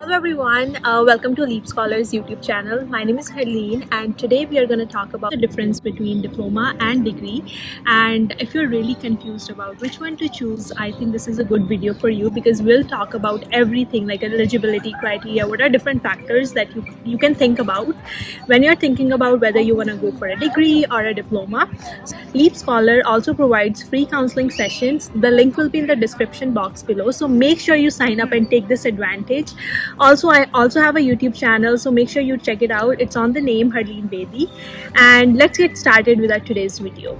Hello everyone, welcome to Leap Scholars YouTube channel. My name is Harleen and today we are going to talk about the difference between diploma and degree. And if you're really confused about which one to choose, I think this is a good video for you because we'll talk about everything like eligibility criteria, what are different factors that you can think about when you're thinking about whether you want to go for a degree or a diploma. Leap Scholar also provides free counseling sessions. The link will be in the description box below, so make sure you sign up and take this advantage. Also, I also have a YouTube channel, so make sure you check it out. It's on the name Harleen Bedi. And let's get started with our today's video.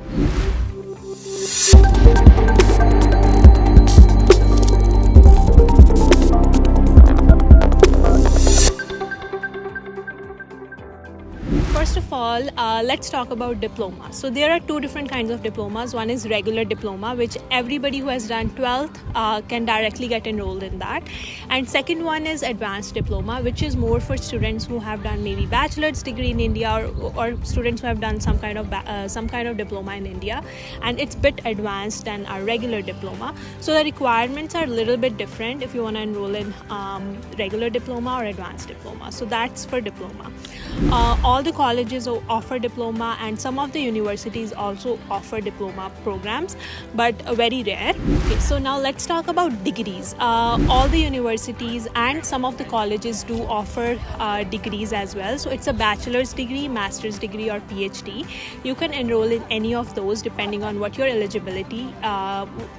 First of all, let's talk about diploma. So there are two different kinds of diplomas. One is regular diploma, which everybody who has done 12th can directly get enrolled in that. And second one is advanced diploma, which is more for students who have done maybe bachelor's degree in India or students who have done some kind of diploma in India, and it's a bit advanced than our regular diploma. So the requirements are a little bit different if you want to enroll in regular diploma or advanced diploma. So that's for diploma. All the colleges offer diploma and some of the universities also offer diploma programs, but very rare. Okay, so now let's talk about degrees. All the universities and some of the colleges do offer degrees as well. So it's a bachelor's degree, master's degree or PhD. You can enroll in any of those depending on what your eligibility,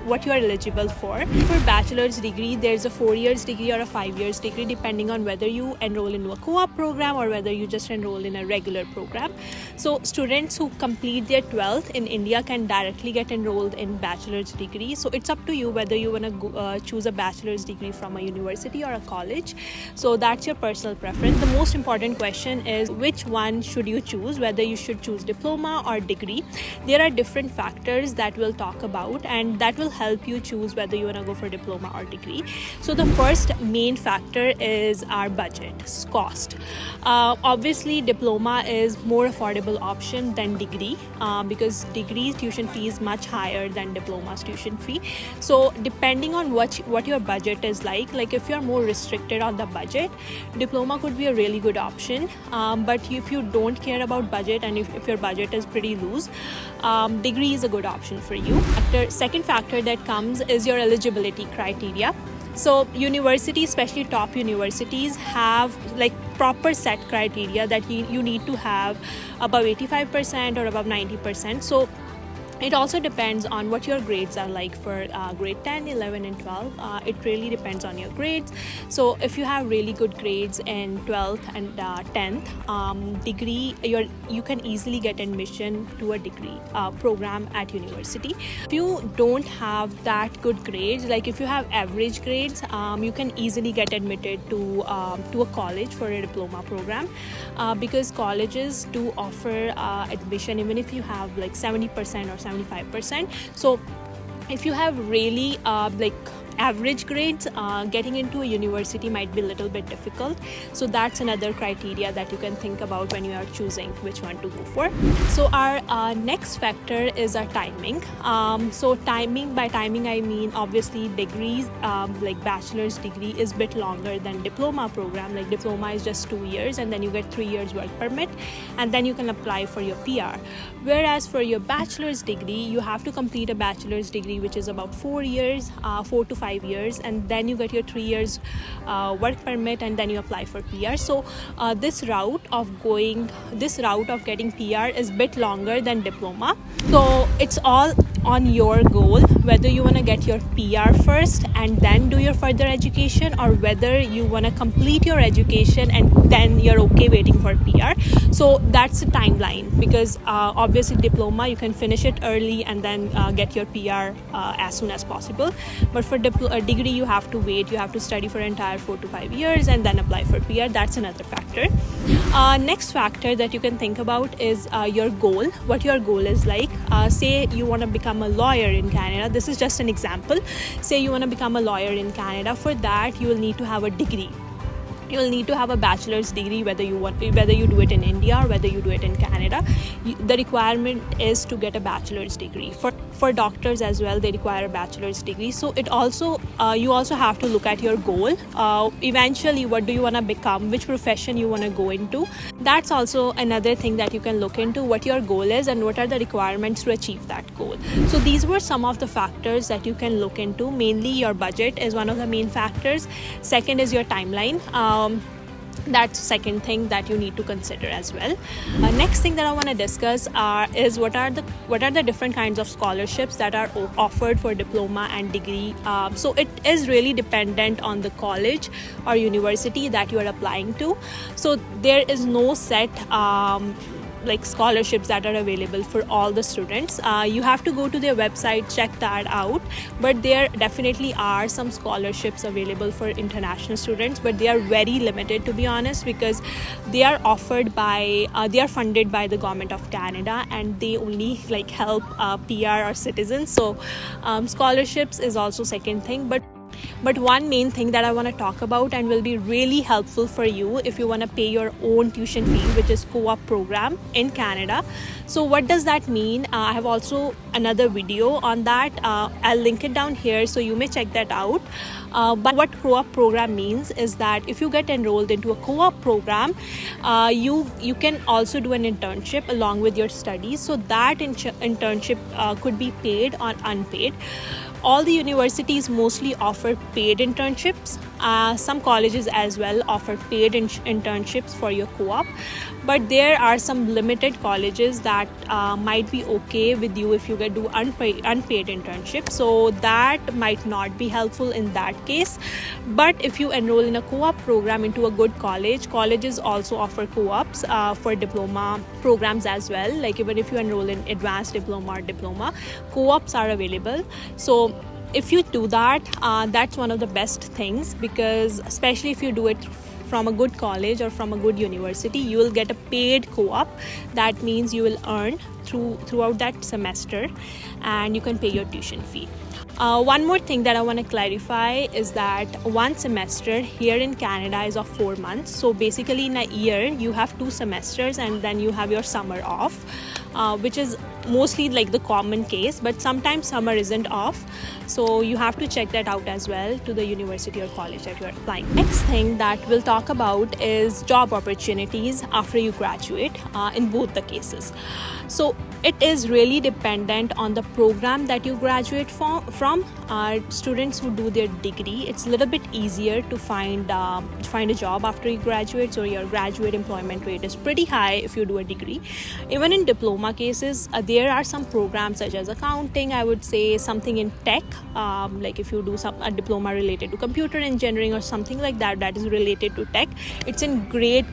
what you are eligible for. For bachelor's degree, there's a 4 years degree or a 5 years degree depending on whether you enroll into a co-op program or whether you just enroll in a regular program. So students who complete their 12th in India can directly get enrolled in bachelor's degree. So it's up to you whether you want to choose a bachelor's degree from a university or a college. So that's your personal preference. The most important question is which one should you choose, whether you should choose diploma or degree. There are different factors that we'll talk about and that will help you choose whether you want to go for diploma or degree. So the first main factor is our budget, cost. Obviously diploma is more affordable option than degree because degree tuition fee is much higher than diploma's tuition fee. So depending on what your budget is like if you're more restricted on the budget, diploma could be a really good option, but if you don't care about budget and if your budget is pretty loose, degree is a good option for you. Second factor that comes is your eligibility criteria. So universities, especially top universities, have like proper set criteria that you need to have above 85% or above 90%. So it also depends on what your grades are like for grade 10, 11 and 12. It really depends on your grades. So if you have really good grades in 12th and 10th, degree, you can easily get admission to a degree program at university. If you don't have that good grades, like if you have average grades, you can easily get admitted to a college for a diploma program because colleges do offer admission even if you have like 70% or 75%. So if you have really average grades, getting into a university might be a little bit difficult. So that's another criteria that you can think about when you are choosing which one to go for. So our next factor is our timing. So by timing I mean obviously degrees, like bachelor's degree is a bit longer than diploma program. Like diploma is just 2 years and then you get 3 years work permit and then you can apply for your PR. Whereas for your bachelor's degree, you have to complete a bachelor's degree which is about 4 years, 4 to 5 years, and then you get your 3 years work permit and then you apply for PR. So this route of getting PR is a bit longer than diploma. So it's all on your goal, whether you want to get your PR first and then do your further education, or whether you want to complete your education and then you're okay waiting for PR. So that's the timeline, because obviously diploma you can finish it early and then get your PR as soon as possible, but for degree you have to wait, you have to study for entire 4 to 5 years and then apply for PR. That's another factor. Next factor that you can think about is your goal, what your goal is like. Say you want to become a lawyer in Canada. This is just an example. Say you want to become a lawyer in Canada. For that you will need to have a degree. You will need to have a bachelor's degree, whether you do it in India or whether you do it in Canada. The requirement is to get a bachelor's degree. For doctors as well, they require a bachelor's degree. So it also you also have to look at your goal. Eventually, what do you want to become, which profession you want to go into. That's also another thing that you can look into, what your goal is and what are the requirements to achieve that goal. So these were some of the factors that you can look into. Mainly your budget is one of the main factors. Second is your timeline. That's second thing that you need to consider as well. Next thing that I want to discuss is what are the different kinds of scholarships that are offered for diploma and degree. So it is really dependent on the college or university that you are applying to. So there is no set like scholarships that are available for all the students. You have to go to their website, check that out, but there definitely are some scholarships available for international students, but they are very limited, to be honest, because they are offered by they are funded by the government of Canada, and they only like help PR or citizens. So scholarships is also second thing, but one main thing that I want to talk about and will be really helpful for you if you want to pay your own tuition fee, which is co-op program in Canada. So what does that mean? I have also another video on that. I'll link it down here, so you may check that out. But what co-op program means is that if you get enrolled into a co-op program, you can also do an internship along with your studies. So that internship could be paid or unpaid. All the universities mostly offer paid internships. Some colleges as well offer paid internships for your co-op, but there are some limited colleges that might be okay with you if you do unpaid internships. So that might not be helpful in that case. But if you enroll in a co-op program into a good college, colleges also offer co-ops for diploma programs as well. Like even if you enroll in advanced diploma or diploma, co-ops are available. So if you do that, that's one of the best things, because especially if you do it from a good college or from a good university, you will get a paid co-op. That means you will earn throughout that semester, and you can pay your tuition fee. One more thing that I want to clarify is that one semester here in Canada is of 4 months. So basically in a year you have 2 semesters, and then you have your summer off, which is mostly like the common case, but sometimes summer isn't off. So you have to check that out as well to the university or college that you are applying. Next thing that we'll talk about is job opportunities after you graduate in both the cases. So it is really dependent on the program that you graduate from. Students who do their degree, it's a little bit easier to find a job after you graduate. So your graduate employment rate is pretty high if you do a degree. Even in diploma cases, there are some programs such as accounting, I would say something in tech, like if you do a diploma related to computer engineering or something like that is related to tech, it's in great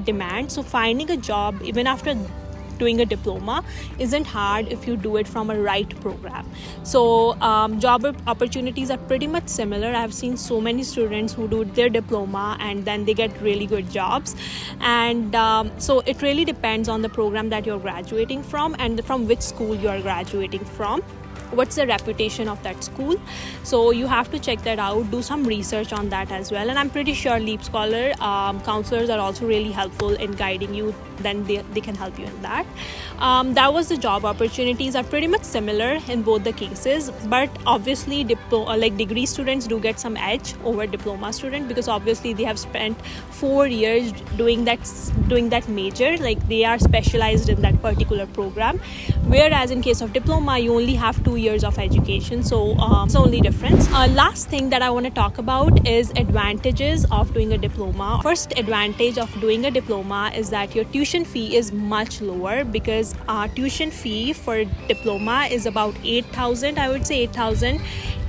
demand. So finding a job even after doing a diploma isn't hard if you do it from a right program. So job opportunities are pretty much similar. I've seen so many students who do their diploma and then they get really good jobs. And so it really depends on the program that you're graduating from and from which school you are graduating from. What's the reputation of that school? So you have to check that out, do some research on that as well. And I'm pretty sure Leap Scholar counselors are also really helpful in guiding you. Then they can help you in that. That was the job opportunities are pretty much similar in both the cases, but obviously degree students do get some edge over diploma student, because obviously they have spent 4 years doing that major, like they are specialized in that particular program, whereas in case of diploma you only have 2 years of education. So it's the only difference. Last thing that I want to talk about is advantages of doing a diploma. First advantage of doing a diploma is that your tuition fee is much lower, because tuition fee for diploma is about $8,000, I would say $8,000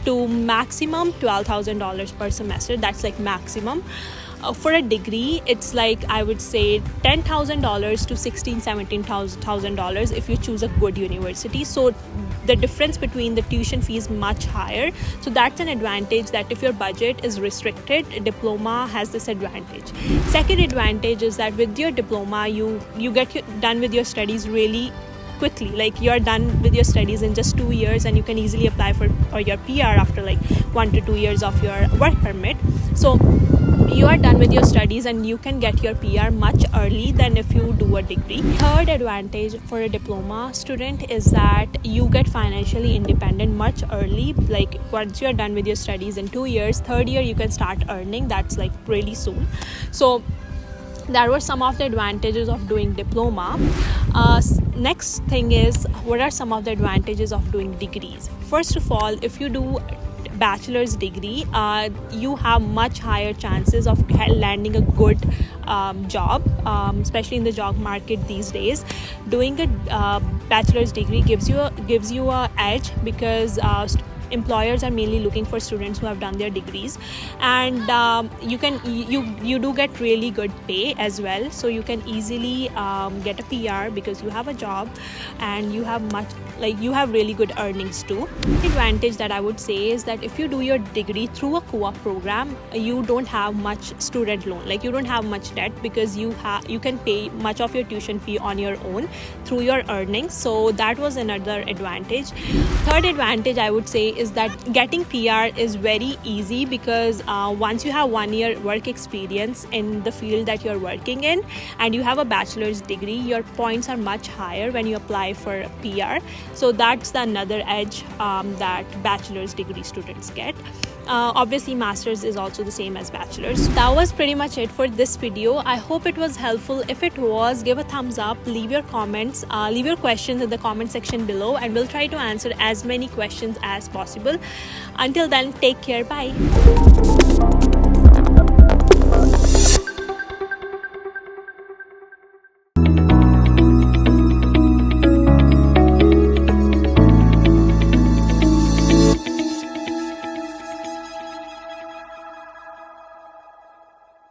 to maximum $12,000 per semester. That's like maximum. For a degree, it's like I would say $10,000 to $17,000 if you choose a good university. So the difference between the tuition fee is much higher. So that's an advantage, that if your budget is restricted, diploma has this advantage. Second advantage is that with your diploma, you get done with your studies really quickly. Like you're done with your studies in just 2 years, and you can easily apply for your PR after like 1 to 2 years of your work permit. So you are done with your studies and you can get your PR much early than if you do a degree. Third advantage for a diploma student is that you get financially independent much early. Like once you're done with your studies in 2 years, third year you can start earning. That's like really soon. So that were some of the advantages of doing diploma. Next thing is, what are some of the advantages of doing degrees? First of all, if you do bachelor's degree, you have much higher chances of landing a good job, especially in the job market these days. Doing a bachelor's degree gives you a edge because employers are mainly looking for students who have done their degrees, and you do get really good pay as well. So you can easily get a PR because you have a job and you have really good earnings too. The advantage that I would say is that if you do your degree through a co-op program, you don't have much student loan, like you don't have much debt because you can pay much of your tuition fee on your own through your earnings. So that was another advantage. Third advantage I would say is that getting PR is very easy because once you have 1 year work experience in the field that you're working in and you have a bachelor's degree, your points are much higher when you apply for a PR. So that's the another edge that bachelor's degree students get. Obviously master's is also the same as bachelor's. That was pretty much it for this video. I hope it was helpful. If it was, give a thumbs up, leave your comments, leave your questions in the comment section below, and we'll try to answer as many questions as possible. Until then, take care. Bye.